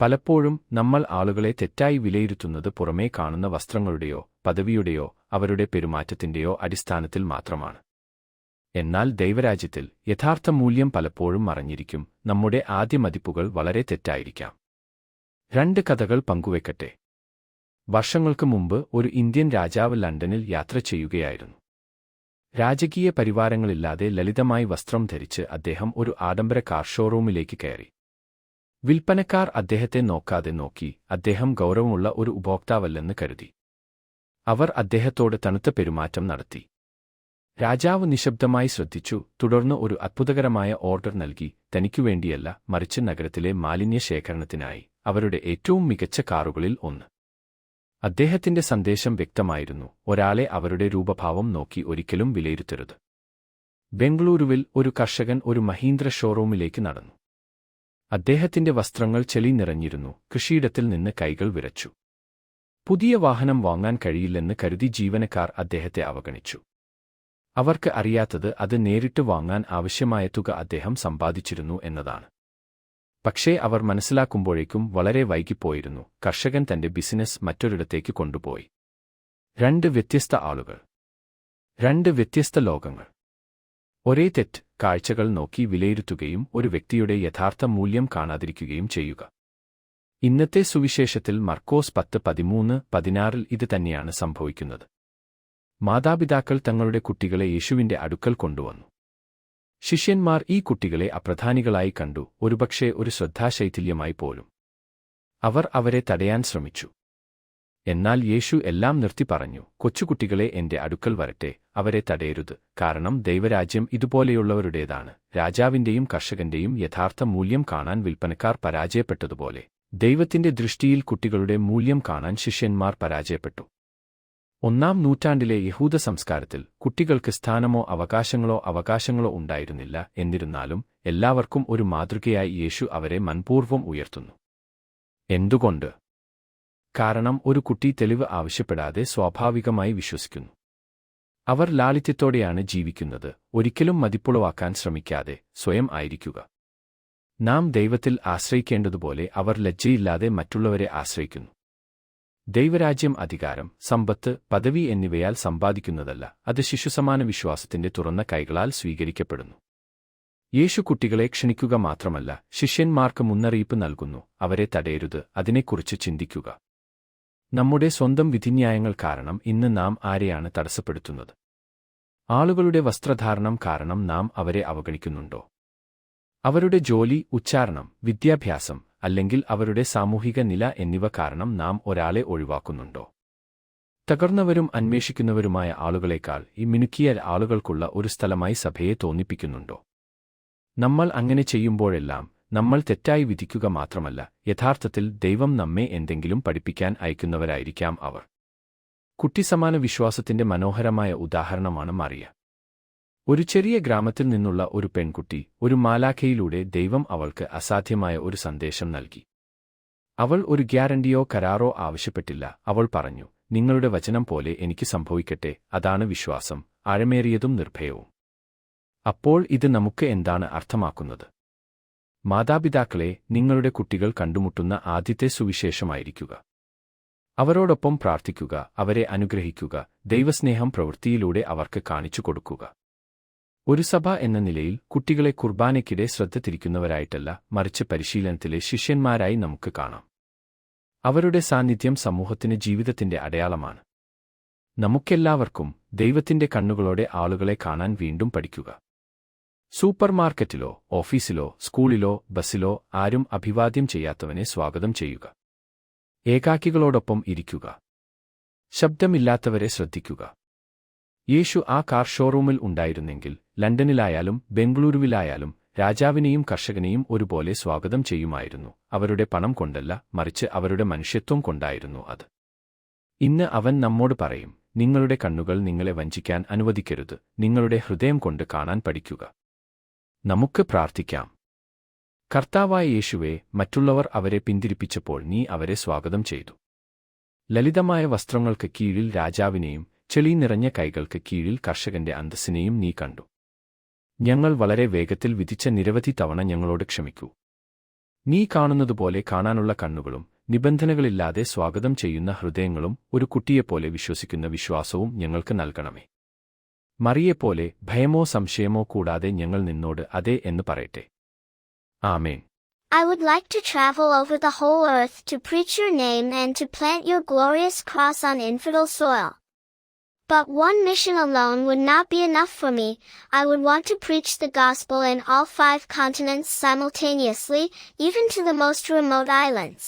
പലപ്പോഴും നമ്മൾ ആളുകളെ തെറ്റായി വിലയിരുത്തുന്നത് പുറമേ കാണുന്ന വസ്ത്രങ്ങളുടെയോ പദവിയുടെയോ അവരുടെ പെരുമാറ്റത്തിന്റെയോ അടിസ്ഥാനത്തിൽ മാത്രമാണ്. എന്നാൽ ദൈവരാജ്യത്തിൽ യഥാർത്ഥ മൂല്യം പലപ്പോഴും മറഞ്ഞിരിക്കും. നമ്മുടെ ആദ്യ മതിപ്പുകൾ വളരെ തെറ്റായിരിക്കാം. 2 കഥകൾ പങ്കുവെക്കട്ടെ. വർഷങ്ങൾക്ക് മുമ്പ് ഒരു ഇന്ത്യൻ രാജാവ് ലണ്ടനിൽ യാത്ര ചെയ്യുകയായിരുന്നു. രാജകീയ പരിവാരങ്ങളില്ലാതെ ലളിതമായി വസ്ത്രം ധരിച്ച് അദ്ദേഹം ഒരു ആഡംബര കാർ ഷോറൂമിലേക്ക് കയറി. വിൽപ്പനക്കാർ അദ്ദേഹത്തെ നോക്കാതെ നോക്കി. അദ്ദേഹം ഗൗരവമുള്ള ഒരു ഉപഭോക്താവല്ലെന്ന് കരുതി. അവർ അദ്ദേഹത്തോട് തണുത്ത പെരുമാറ്റം നടത്തി. രാജാവ് നിശബ്ദമായി ശ്രദ്ധിച്ചു. തുടർന്ന് ഒരു അത്ഭുതകരമായ ഓർഡർ നൽകി. തനിക്കുവേണ്ടിയല്ല, മറിച്ച് നഗരത്തിലെ മാലിന്യ ശേഖരണത്തിനായി, അവരുടെ ഏറ്റവും മികച്ച കാറുകളിൽ ഒന്ന്. അദ്ദേഹത്തിന്റെ സന്ദേശം വ്യക്തമായിരുന്നു: ഒരാളെ അവരുടെ രൂപഭാവം നോക്കി ഒരിക്കലും വിലയിരുത്തരുത്. ബംഗളൂരുവിൽ ഒരു കർഷകൻ ഒരു മഹീന്ദ്ര ഷോറൂമിലേക്ക് നടന്നു. അദ്ദേഹത്തിന്റെ വസ്ത്രങ്ങൾ ചെളി നിറഞ്ഞിരുന്നു. കൃഷിയിടത്തിൽ നിന്ന് കൈകൾ വിറച്ചു. പുതിയ വാഹനം വാങ്ങാൻ കഴിയില്ലെന്ന് കരുതി ജീവനക്കാർ അദ്ദേഹത്തെ അവഗണിച്ചു. അവർക്ക് അറിയാത്തത് അത് നേരിട്ട് വാങ്ങാൻ ആവശ്യമായ തുക അദ്ദേഹം സമ്പാദിച്ചിരുന്നു എന്നതാണ്. പക്ഷേ അവർ മനസ്സിലാക്കുമ്പോഴേക്കും വളരെ വൈകിപ്പോയിരുന്നു. കർഷകൻ തന്റെ ബിസിനസ് മറ്റൊരിടത്തേക്ക് കൊണ്ടുപോയി. 2 വ്യത്യസ്ത ആളുകൾ, 2 വ്യത്യസ്ത ലോകങ്ങൾ. ഒരേ തെറ്റ് കാഴ്ചകൾ നോക്കി വിലയിരുത്തുകയും ഒരു വ്യക്തിയുടെ യഥാർത്ഥ മൂല്യം കാണാതിരിക്കുകയും ചെയ്യുക. ഇന്നത്തെ സുവിശേഷത്തിൽ മർക്കോസ് 10:13-16 ഇത് തന്നെയാണ് സംഭവിക്കുന്നത്. മാതാപിതാക്കൾ തങ്ങളുടെ കുട്ടികളെ യേശുവിന്റെ അടുക്കൽ കൊണ്ടുവന്നു. ശിഷ്യന്മാർ ഈ കുട്ടികളെ അപ്രധാനികളായി കണ്ടു, ഒരുപക്ഷേ ഒരു ശ്രദ്ധാശൈഥില്യമായി പോലും. അവർ അവരെ തടയാൻ ശ്രമിച്ചു. എന്നാൽ യേശു എല്ലാം നിർത്തി പറഞ്ഞു: കൊച്ചുകുട്ടികളെ എന്റെ അടുക്കൽ വരട്ടെ, അവരെ തടയരുത്, കാരണം ദൈവരാജ്യം ഇതുപോലെയുള്ളവരുടേതാണ്. രാജാവിന്റെയും കർഷകന്റെയും യഥാർത്ഥ മൂല്യം കാണാൻ വിൽപ്പനക്കാർ പരാജയപ്പെട്ടതുപോലെ, ദൈവത്തിന്റെ ദൃഷ്ടിയിൽ കുട്ടികളുടെ മൂല്യം കാണാൻ ശിഷ്യന്മാർ പരാജയപ്പെട്ടു. 1-ാം നൂറ്റാണ്ടിലെ യഹൂദ സംസ്കാരത്തിൽ കുട്ടികൾക്ക് സ്ഥാനമോ അവകാശങ്ങളോ ഉണ്ടായിരുന്നില്ല. എന്നിരുന്നാലും എല്ലാവർക്കും ഒരു മാതൃകയായി യേശു അവരെ മനഃപൂർവ്വം ഉയർത്തുന്നു. എന്തുകൊണ്ട്? കാരണം ഒരു കുട്ടി തെളിവ് ആവശ്യപ്പെടാതെ സ്വാഭാവികമായി വിശ്വസിക്കുന്നു. അവർ ലാളിത്യത്തോടെയാണ് ജീവിക്കുന്നത്. ഒരിക്കലും മതിപ്പുളവാക്കാൻ ശ്രമിക്കാതെ സ്വയം ആയിരിക്കുക. നാം ദൈവത്തിൽ ആശ്രയിക്കേണ്ടതുപോലെ അവർ ലജ്ജയില്ലാതെ മറ്റുള്ളവരെ ആശ്രയിക്കുന്നു. ദൈവരാജ്യം അധികാരം, സമ്പത്ത്, പദവി എന്നിവയാൽ സമ്പാദിക്കുന്നതല്ല. അത് ശിശുസമാന വിശ്വാസത്തിന്റെ തുറന്ന കൈകളാൽ സ്വീകരിക്കപ്പെടുന്നു. യേശു കുട്ടികളെ ക്ഷണിക്കുക മാത്രമല്ല, ശിഷ്യന്മാർക്ക് മുന്നറിയിപ്പ് നൽകുന്നു: അവരെ തടയരുത്, അതിനെക്കുറിച്ച് ചിന്തിക്കുക. നമ്മുടെ സ്വന്തം വിധിന്യായങ്ങൾ കാരണം ഇന്ന് നാം ആരെയാണ് തടസ്സപ്പെടുത്തുന്നത്? ആളുകളുടെ വസ്ത്രധാരണം കാരണം നാം അവരെ അവഗണിക്കുന്നുണ്ടോ? അവരുടെ ജോലി, ഉച്ചാരണം, വിദ്യാഭ്യാസം, അല്ലെങ്കിൽ അവരുടെ സാമൂഹിക നില എന്നിവ കാരണം നാം ഒരാളെ ഒഴിവാക്കുന്നുണ്ടോ? തകർന്നവരും അന്വേഷിക്കുന്നവരുമായ ആളുകളെക്കാൾ ഈ മിനുക്കിയ ആളുകൾക്കുള്ള ഒരു സ്ഥലമായി സഭയെ തോന്നിപ്പിക്കുന്നുണ്ടോ? നമ്മൾ അങ്ങനെ ചെയ്യുമ്പോഴെല്ലാം നമ്മൾ തെറ്റായി വിധിക്കുക മാത്രമല്ല, യഥാർത്ഥത്തിൽ ദൈവം നമ്മെ എന്തെങ്കിലും പഠിപ്പിക്കാൻ അയക്കുന്നവരായിരിക്കാം അവർ. കുട്ടിസമാന വിശ്വാസത്തിന്റെ മനോഹരമായ ഉദാഹരണമാണ് മറിയ. ഒരു ചെറിയ ഗ്രാമത്തിൽ നിന്നുള്ള ഒരു പെൺകുട്ടി. ഒരു മാലാഖയിലൂടെ ദൈവം അവൾക്ക് അസാധ്യമായ ഒരു സന്ദേശം നൽകി. അവൾ ഒരു ഗ്യാരണ്ടിയോ കരാറോ ആവശ്യപ്പെട്ടില്ല. അവൾ പറഞ്ഞു: നിങ്ങളുടെ വചനം പോലെ എനിക്ക് സംഭവിക്കട്ടെ. അതാണ് വിശ്വാസം, ആഴമേറിയതും നിർഭയവും. അപ്പോൾ ഇത് നമുക്ക് എന്താണ് അർത്ഥമാക്കുന്നത്? മാതാപിതാക്കളെ, നിങ്ങളുടെ കുട്ടികൾ കണ്ടുമുട്ടുന്ന ആദ്യത്തെ സുവിശേഷമായിരിക്കുക. അവരോടൊപ്പം പ്രാർത്ഥിക്കുക, അവരെ അനുഗ്രഹിക്കുക, ദൈവസ്നേഹം പ്രവൃത്തിയിലൂടെ അവർക്ക് കാണിച്ചു കൊടുക്കുക. ഒരു സഭ എന്ന നിലയിൽ കുട്ടികളെ കുർബാനയ്ക്കിടെ ശ്രദ്ധ തിരിക്കുന്നവരായിട്ടല്ല, മറിച്ച് പരിശീലനത്തിലെ ശിഷ്യന്മാരായി നമുക്ക് കാണാം. അവരുടെ സാന്നിധ്യം സമൂഹത്തിന് ജീവിതത്തിന്റെ അടയാളമാണ്. നമുക്കെല്ലാവർക്കും ദൈവത്തിന്റെ കണ്ണുകളോടെ ആളുകളെ കാണാൻ വീണ്ടും പഠിക്കുക. സൂപ്പർമാർക്കറ്റിലോ ഓഫീസിലോ സ്കൂളിലോ ബസ്സിലോ ആരും അഭിവാദ്യം ചെയ്യാത്തവനെ സ്വാഗതം ചെയ്യുക. ഏകാക്കികളോടൊപ്പം ഇരിക്കുക. ശബ്ദമില്ലാത്തവരെ ശ്രദ്ധിക്കുക. യേശു ആ കാർ ഷോറൂമിൽ ഉണ്ടായിരുന്നെങ്കിൽ ലണ്ടനിലായാലും ബംഗളൂരുവിലായാലും രാജാവിനെയും കർഷകനെയും ഒരുപോലെ സ്വാഗതം ചെയ്യുമായിരുന്നു. അവരുടെ പണം കൊണ്ടല്ല, മറിച്ച് അവരുടെ മനുഷ്യത്വം കൊണ്ടായിരുന്നു അത്. ഇന്ന് അവൻ നമ്മോട് പറയും: നിങ്ങളുടെ കണ്ണുകൾ നിങ്ങളെ വഞ്ചിക്കാൻ അനുവദിക്കരുത്, നിങ്ങളുടെ ഹൃദയം കൊണ്ട് കാണാൻ പഠിക്കുക. നമുക്ക് പ്രാർത്ഥിക്കാം. കർത്താവായ യേശുവേ, മറ്റുള്ളവർ അവരെ പിന്തിരിപ്പിച്ചപ്പോൾ നീ അവരെ സ്വാഗതം ചെയ്തു. ലളിതമായ വസ്ത്രങ്ങൾക്ക് കീഴിൽ രാജാവിനെയും ചെളി നിറഞ്ഞ കൈകൾക്ക് കീഴിൽ കർഷകന്റെ അന്തസ്സിനെയും നീ കണ്ടു. ഞങ്ങൾ വളരെ വേഗത്തിൽ വിധിച്ച നിരവധി തവണ ഞങ്ങളോട് ക്ഷമിക്കൂ. നീ കാണുന്നതുപോലെ കാണാനുള്ള കണ്ണുകളും നിബന്ധനകളില്ലാതെ സ്വാഗതം ചെയ്യുന്ന ഹൃദയങ്ങളും ഒരു കുട്ടിയെപ്പോലെ വിശ്വസിക്കുന്ന വിശ്വാസവും ഞങ്ങൾക്ക് നൽകണമേ. മറിയെപ്പോലെ ഭയമോ സംശയമോ കൂടാതെ ഞങ്ങൾ നിന്നോട് അതെ എന്ന് പറയട്ടെ. ആമേൻ. I would like to travel over the whole earth to preach your name and to plant your glorious cross on infidel soil. But one mission alone would not be enough for me. I would want to preach the gospel in all 5 continents simultaneously, even to the most remote islands.